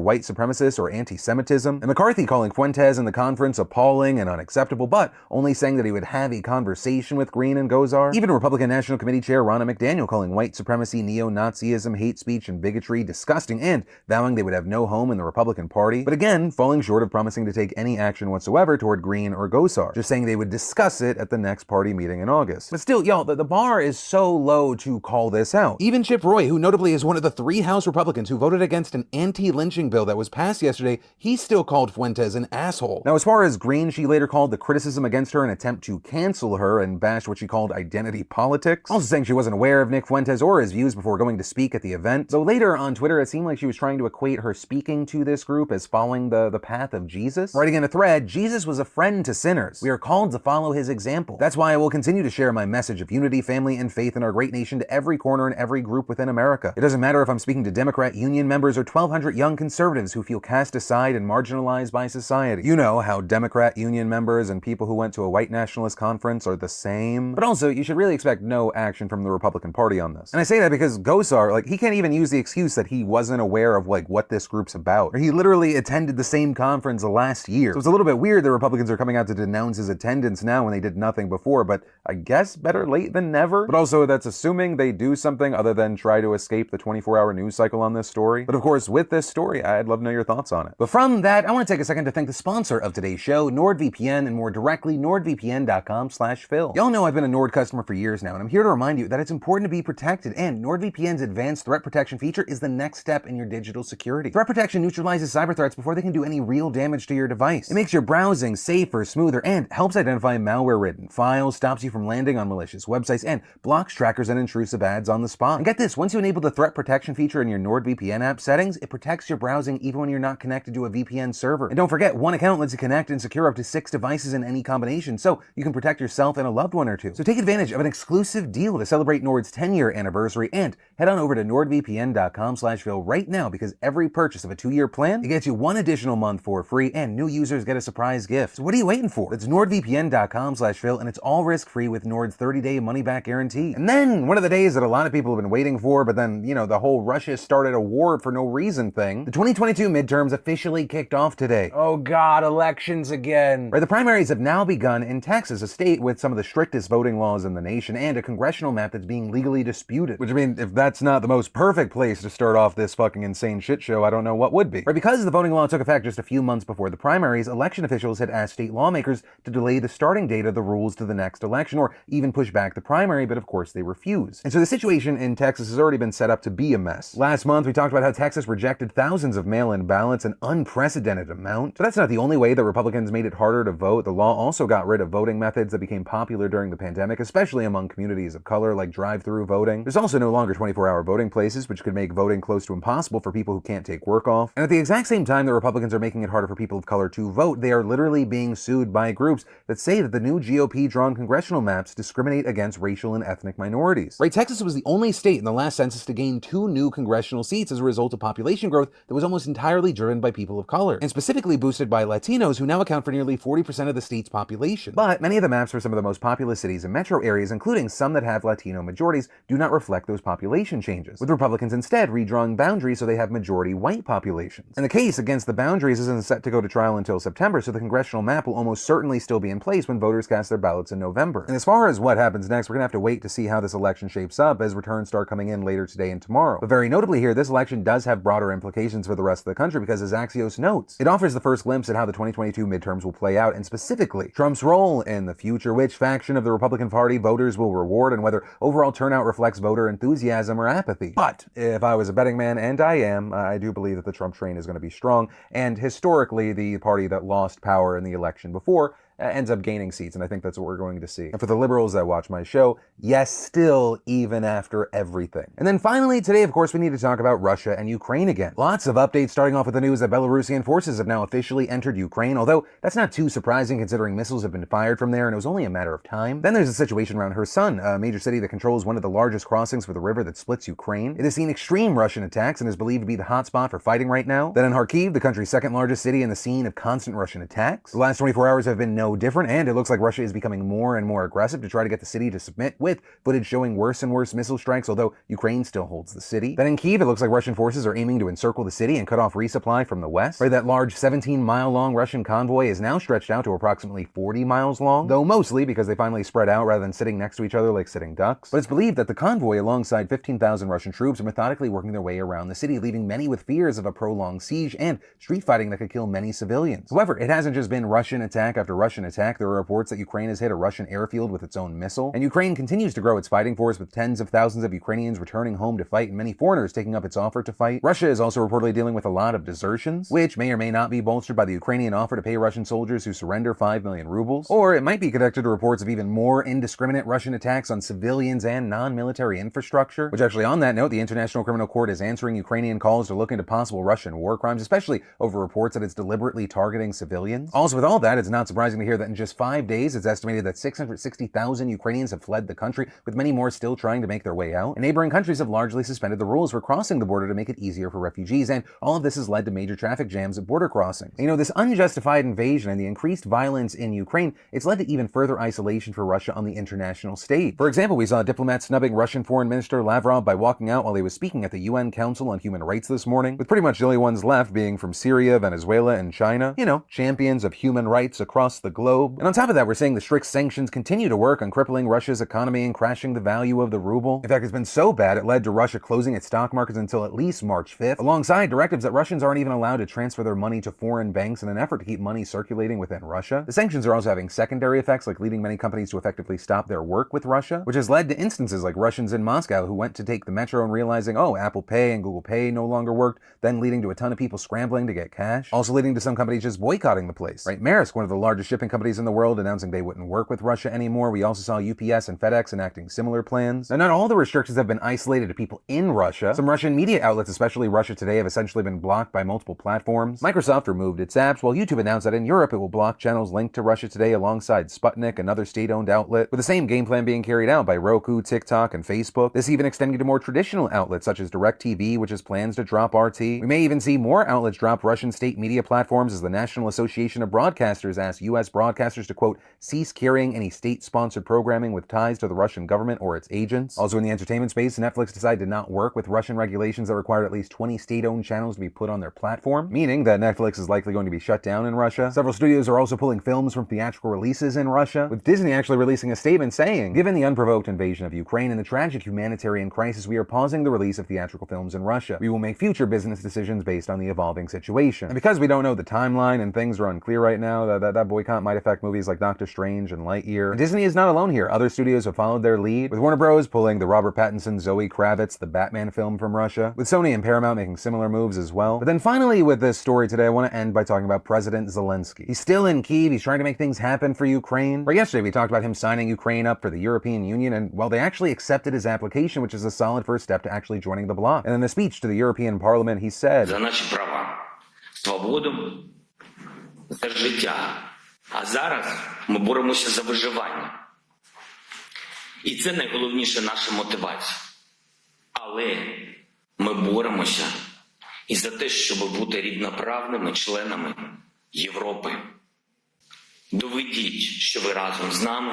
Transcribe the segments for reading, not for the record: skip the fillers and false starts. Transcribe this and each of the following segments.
white supremacist or anti-Semitism, and McCarthy calling Fuentes and the conference appalling and unacceptable, but only saying that he would have a conversation with Green and Gosar. Even Republican National Committee Chair Ronna McDaniel calling white supremacy, neo-Nazism, hate speech, and bigotry disgusting, and vowing they would have no home in the Republican Party, but again, falling short of promising to take any action whatsoever toward Green or Gosar, just saying they would discuss it at the next party meeting in August. But still, y'all, the bar is so low to call this out. Even Chip Roy, who notably is one of the 3 House Republicans who voted against an anti-lynching bill that was passed yesterday, he still called Fuentes an asshole. Now, as far as Green, she later called the criticism against her an attempt to cancel her and bashed what she called identity politics, also saying she wasn't aware of Nick Fuentes or his views before going to speak at the event. Though later on Twitter, it seemed like she was trying to equate her speaking to this group as following the path of Jesus. Writing in a thread, Jesus was a friend to sinners. We are called to follow his example. That's why I will continue to share my message of unity, family, and faith in our great nation to every corner and every group within America. It doesn't matter if I'm speaking to Democrat union members or 1,200 young conservatives who feel cast aside and marginalized by society. You know how Democrat union members and people who went to a white nationalist conference are the same. But also, you should really expect no action from the Republican Party on this. And I say that because Gosar, he can't even use the excuse that he wasn't aware of, what this group's about. Or he literally attended the same conference last year. So it's a little bit weird the Republicans are coming out to denounce his attendance now when they did nothing before, but I guess better late than never. But also, that's assuming they do something other than try to escape the 24-hour news cycle on this story. But of course, with this story, I'd love to know your thoughts on it. But from that, I want to take a second to thank the sponsor of today's show, NordVPN, and more directly, nordvpn.com/Phil. Y'all know I've been a Nord customer for years now, and I'm here to remind you that it's important to be protected, and NordVPN's advanced threat protection feature is the next step in your digital security. Threat protection neutralizes cyber threats before they can do any real damage to your device. It makes your browsing safer, smoother, and helps identify malware-ridden files, stops you from landing on malicious websites, and blocks trackers and intrusive ads on the spot. And get this, once you enable the threat protection feature in your NordVPN app settings, it protects your browsing even when you're not connected to a VPN server. And don't forget, one account lets you connect and secure up to 6 devices in any combination, so you can protect yourself and a loved one or two. So take advantage of an exclusive deal to celebrate Nord's 10-year anniversary, and head on over to nordvpn.com/Phil right now, because every purchase of a 2-year plan, it gets you 1 additional month for free, and new users get a surprise gift. So what are you waiting for? That's nordvpn.com/Phil, and it's all risk-free with Nord's 30-day money-back guarantee. And then, one of the days that a lot of people have been waiting for, but then, the whole Russia started a war for no reason thing, the 2022 midterms officially kicked off today. Oh god, elections again. Right, the primaries have now begun in Texas, a state with some of the strictest voting laws in the nation, and a congressional map that's being legally disputed. Which, if that's not the most perfect place to start off this fucking insane shit show, I don't know what would be. Right, because the voting law took effect just a few months before the primaries, election officials had asked state lawmakers to delay the starting date of the rules to the next election, or even push back the primary, but of course they refused. And so the situation in Texas has already been set up to be a mess. Last month, we talked about how Texas rejected thousands of mail-in ballots, an unprecedented amount. But that's not the only way that Republicans made it harder to vote. The law also got rid of voting methods that became popular during the pandemic, especially among communities of color, like drive-through voting. There's also no longer 24-hour voting places, which could make voting close to impossible for people who can't take work off. And at the exact same time that Republicans are making it harder for people of color to vote, they are literally being sued by groups that say that the new GOP-drawn congressional maps discriminate against racial and ethnic minorities. Right, Texas was the only state in the last census to gain 2 new congressional seats as a result of population growth that was almost entirely driven by people of color, and specifically boosted by Latinos, who now account for nearly 40% of the state's population. But many of the maps for some of the most populous cities and metro areas, including some that have Latino majorities, do not reflect those population changes, with Republicans instead redrawing boundaries so they have majority white populations. And the case against the boundaries isn't set to go to trial until September, so the congressional map will almost certainly still be in place when voters cast their ballots in November. And as far as what happens next, we're gonna have to wait to see how this election shapes up as returns start coming in later today and tomorrow. But very notably here, this election does have broader implications for the rest of the country, because as Axios notes, it offers the first glimpse at how the 2022 midterms will play out, and specifically Trump's role in the future, which faction of the Republican Party voters will reward, and whether overall turnout reflects voter enthusiasm or apathy. But if I was a betting man, and I am, I do believe that the Trump train is going to be strong, and historically the party that lost power in the election before ends up gaining seats, and I think that's what we're going to see. And for the liberals that watch my show, yes, still, even after everything. And then finally, today, of course, we need to talk about Russia and Ukraine again. Lots of updates, starting off with the news that Belarusian forces have now officially entered Ukraine, although that's not too surprising considering missiles have been fired from there, and it was only a matter of time. Then there's the situation around Kherson, a major city that controls one of the largest crossings for the river that splits Ukraine. It has seen extreme Russian attacks and is believed to be the hotspot for fighting right now. Then in Kharkiv, the country's second largest city and the scene of constant Russian attacks. The last 24 hours have been no no different, and it looks like Russia is becoming more and more aggressive to try to get the city to submit, with footage showing worse and worse missile strikes, although Ukraine still holds the city. Then in Kyiv, it looks like Russian forces are aiming to encircle the city and cut off resupply from the west. That large 17-mile-long Russian convoy is now stretched out to approximately 40 miles long, though mostly because they finally spread out rather than sitting next to each other like sitting ducks. But it's believed that the convoy, alongside 15,000 Russian troops, are methodically working their way around the city, leaving many with fears of a prolonged siege and street fighting that could kill many civilians. However, it hasn't just been Russian attack after Russian attack. There are reports that Ukraine has hit a Russian airfield with its own missile, and Ukraine continues to grow its fighting force, with tens of thousands of Ukrainians returning home to fight and many foreigners taking up its offer to fight. Russia is also reportedly dealing with a lot of desertions, which may or may not be bolstered by the Ukrainian offer to pay Russian soldiers who surrender 5 million rubles, or it might be connected to reports of even more indiscriminate Russian attacks on civilians and non-military infrastructure, which actually, on that note, the International Criminal Court is answering Ukrainian calls to look into possible Russian war crimes, especially over reports that it's deliberately targeting civilians. Also, with all that, it's not surprising to hear that in just 5 days, it's estimated that 660,000 Ukrainians have fled the country, with many more still trying to make their way out. And neighboring countries have largely suspended the rules for crossing the border to make it easier for refugees, and all of this has led to major traffic jams at border crossings. You know, this unjustified invasion and the increased violence in Ukraine, it's led to even further isolation for Russia on the international stage. For example, we saw a diplomat snubbing Russian Foreign Minister Lavrov by walking out while he was speaking at the UN Council on Human Rights this morning, with pretty much the only ones left being from Syria, Venezuela, and China. You know, champions of human rights across the globe. And on top of that, we're seeing the strict sanctions continue to work on crippling Russia's economy and crashing the value of the ruble. In fact, it's been so bad it led to Russia closing its stock markets until at least March 5th, alongside directives that Russians aren't even allowed to transfer their money to foreign banks in an effort to keep money circulating within Russia. The sanctions are also having secondary effects, like leading many companies to effectively stop their work with Russia, which has led to instances like Russians in Moscow who went to take the metro and realizing, oh, Apple Pay and Google Pay no longer worked, then leading to a ton of people scrambling to get cash, also leading to some companies just boycotting the place. Right? Maersk, one of the largest shipping companies in the world, announcing they wouldn't work with Russia anymore. We also saw UPS and FedEx enacting similar plans. Now, not all the restrictions have been isolated to people in Russia. Some Russian media outlets, especially Russia Today, have essentially been blocked by multiple platforms. Microsoft removed its apps, while YouTube announced that in Europe it will block channels linked to Russia Today alongside Sputnik, another state-owned outlet, with the same game plan being carried out by Roku, TikTok, and Facebook. This even extending to more traditional outlets such as DirecTV, which has plans to drop RT. We may even see more outlets drop Russian state media platforms as the National Association of Broadcasters asks U.S. broadcasters to, quote, cease carrying any state-sponsored programming with ties to the Russian government or its agents. Also in the entertainment space, Netflix decided to not work with Russian regulations that required at least 20 state-owned channels to be put on their platform, meaning that Netflix is likely going to be shut down in Russia. Several studios are also pulling films from theatrical releases in Russia, with Disney actually releasing a statement saying, given the unprovoked invasion of Ukraine and the tragic humanitarian crisis, we are pausing the release of theatrical films in Russia. We will make future business decisions based on the evolving situation. And because we don't know the timeline and things are unclear right now, that boycott might affect movies like Doctor Strange and Lightyear. And Disney is not alone here. Other studios have followed their lead, with Warner Bros. Pulling the Robert Pattinson, Zoe Kravitz, the Batman film from Russia, with Sony and Paramount making similar moves as well. But then finally, with this story today, I want to end by talking about President Zelensky. He's still in Kyiv. He's trying to make things happen for Ukraine. Right, yesterday we talked about him signing Ukraine up for the European Union, and well, they actually accepted his application, which is a solid first step to actually joining the bloc. And in a speech to the European Parliament, he said, "За наші права, свободу, за життя. А зараз ми боремося за виживання. І це найголовніша наша мотивація. Але ми боремося і за те, щоб бути рівноправними членами Європи. Доведіть, що ви разом з нами.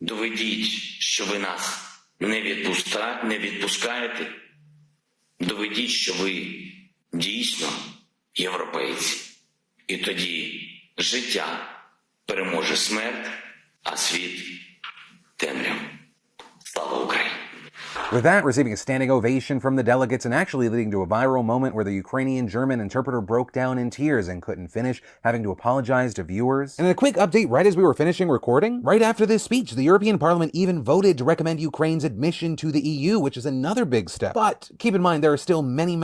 Доведіть, що ви нас не відпускаєте. Доведіть, що ви дійсно європейці. І тоді життя переможе смерть, а світ темряву. Слава Україні! With that, receiving a standing ovation from the delegates and actually leading to a viral moment where the Ukrainian-German interpreter broke down in tears and couldn't finish, having to apologize to viewers. And in a quick update right as we were finishing recording, right after this speech, the European Parliament even voted to recommend Ukraine's admission to the EU, which is another big step. But keep in mind, there are still many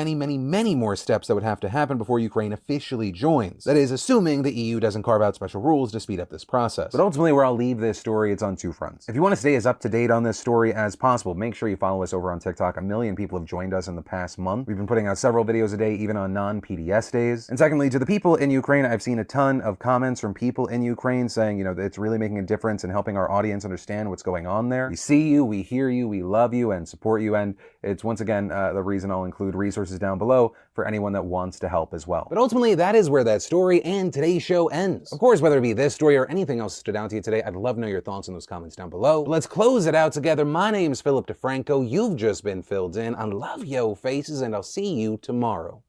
more steps that would have to happen before Ukraine officially joins. That is, assuming the EU doesn't carve out special rules to speed up this process. But ultimately, where I'll leave this story, it's on two fronts. If you want to stay as up to date on this story as possible, make sure you follow us over on TikTok. 1 million people have joined us in the past month. We've been putting out several videos a day, even on non-PDS days. And secondly, to the people in Ukraine, I've seen a ton of comments from people in Ukraine saying, you know, it's really making a difference in helping our audience understand what's going on there. We see you, we hear you, we love you, and support you, and It's once again the reason I'll include resources down below for anyone that wants to help as well. But ultimately, that is where that story and today's show ends. Of course, whether it be this story or anything else that stood out to you today, I'd love to know your thoughts in those comments down below. But let's close it out together. My name's Philip DeFranco. You've just been filled in on Love Yo Faces, and I'll see you tomorrow.